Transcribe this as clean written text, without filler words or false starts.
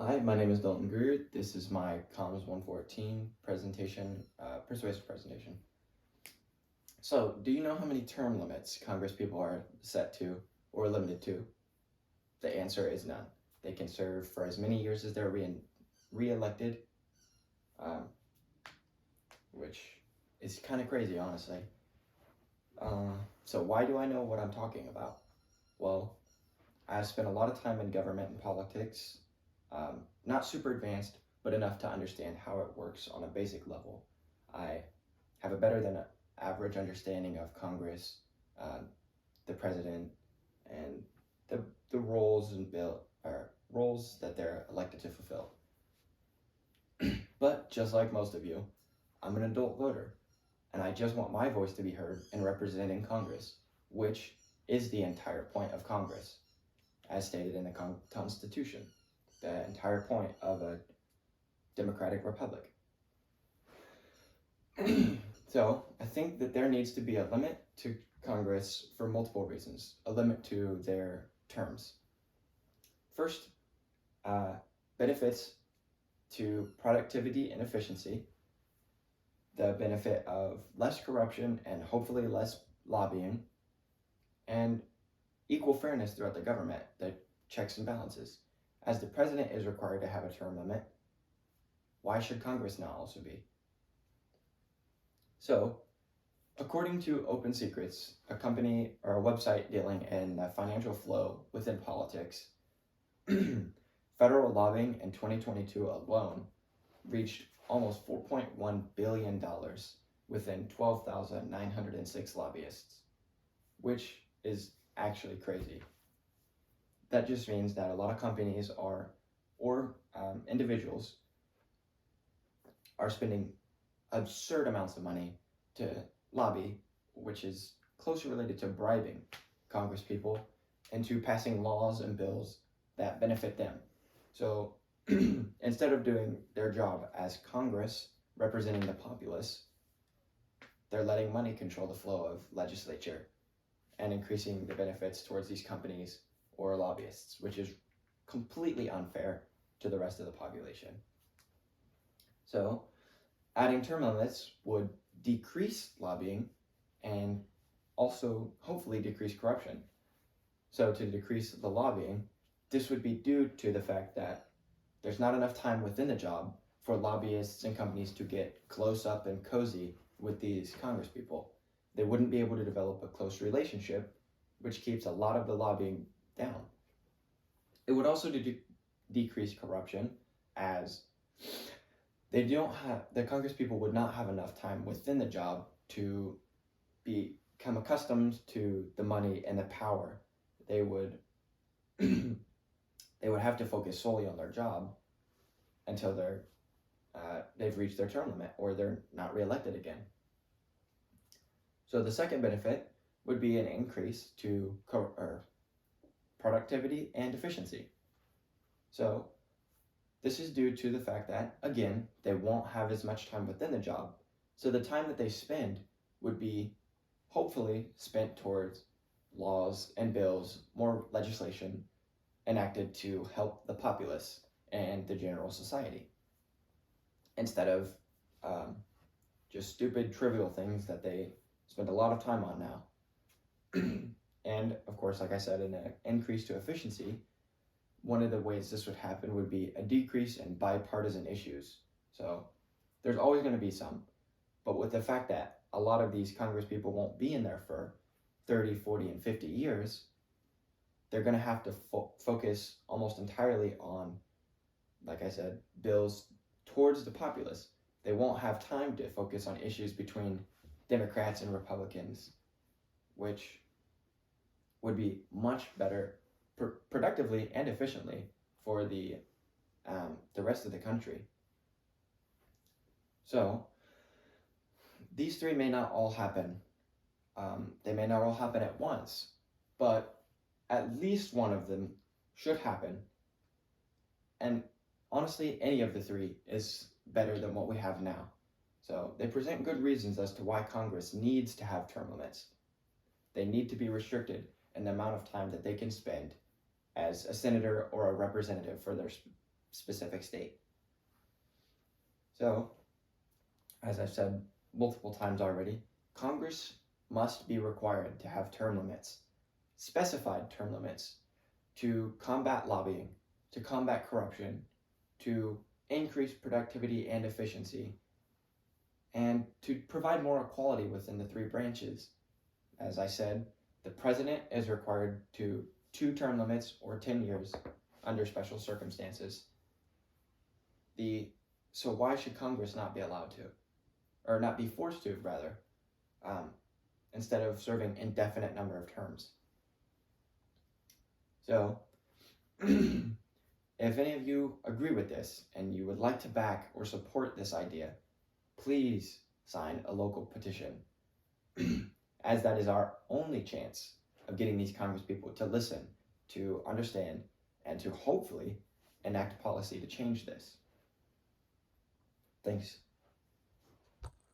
Hi, my name is Dalton Greer. This is my Comms 114 presentation, Persuasive Presentation. So, do you know how many term limits Congress people are set to or limited to? The answer is none. They can serve for as many years as they're re-elected, um, which is kind of crazy, honestly. So why do I know what I'm talking about? Well, I've spent a lot of time in government and politics, not super advanced, but enough to understand how it works on a basic level. I have a better than average understanding of Congress, the president, and the roles and roles that they're elected to fulfill. But just like most of you, I'm an adult voter, and I just want my voice to be heard in representing Congress, which is the entire point of Congress, as stated in the Constitution, the entire point of a democratic republic. So I think that there needs to be a limit to Congress for multiple reasons, a limit to their terms. First, benefits to productivity and efficiency, the benefit of less corruption and hopefully less lobbying, and equal fairness throughout the government, the checks and balances. As the president is required to have a term limit, why should Congress not also be? So, according to Open Secrets, a company or a website dealing in the financial flow within politics, federal lobbying in 2022 alone reached almost $4.1 billion within 12,906 lobbyists, which is actually crazy. That just means that a lot of companies or individuals are spending absurd amounts of money to lobby, which is closely related to bribing Congress people into passing laws and bills that benefit them. So instead of doing their job as Congress representing the populace, they're letting money control the flow of legislature and increasing the benefits towards these companies or lobbyists, which is completely unfair to the rest of the population. So adding term limits would decrease lobbying and also hopefully decrease corruption. So to decrease the lobbying, this would be due to the fact that there's not enough time within the job for lobbyists and companies to get close up and cozy with these congresspeople. They wouldn't be able to develop a close relationship, which keeps a lot of the lobbying down. It would also decrease corruption, as the congresspeople would not have enough time within the job to become accustomed to the money and the power. They would have to focus solely on their job until they've reached their term limit or they're not reelected again. So the second benefit would be an increase to productivity and efficiency. So this is due to the fact that, again, they won't have as much time within the job. So the time that they spend would be hopefully spent towards laws and bills, more legislation enacted to help the populace and the general society, instead of just stupid, trivial things that they spend a lot of time on now. And of course, like I said, an increase to efficiency, one of the ways this would happen would be a decrease in bipartisan issues. So there's always going to be some, but with the fact that a lot of these Congress people won't be in there for 30, 40, and 50 years, they're going to have to focus almost entirely on, like I said, bills towards the populace. They won't have time to focus on issues between Democrats and Republicans, which would be much better productively and efficiently for the rest of the country. So these three may not all happen. They may not all happen at once, but at least one of them should happen. And honestly, any of the three is better than what we have now. So they present good reasons as to why Congress needs to have term limits. They need to be restricted in the amount of time that they can spend as a senator or a representative for specific state. So, as I've said multiple times already, Congress must be required to have term limits, specified term limits, to combat lobbying, to combat corruption, to increase productivity and efficiency, and to provide more equality within the three branches. As I said, the president is required to 2 term limits or 10 years under special circumstances. So why should Congress not be allowed to, or not be forced to, rather, instead of serving indefinite number of terms? So, if any of you agree with this and you would like to back or support this idea, please sign a local petition, as that is our only chance of getting these congresspeople to listen, to understand, and to hopefully enact policy to change this. Thanks.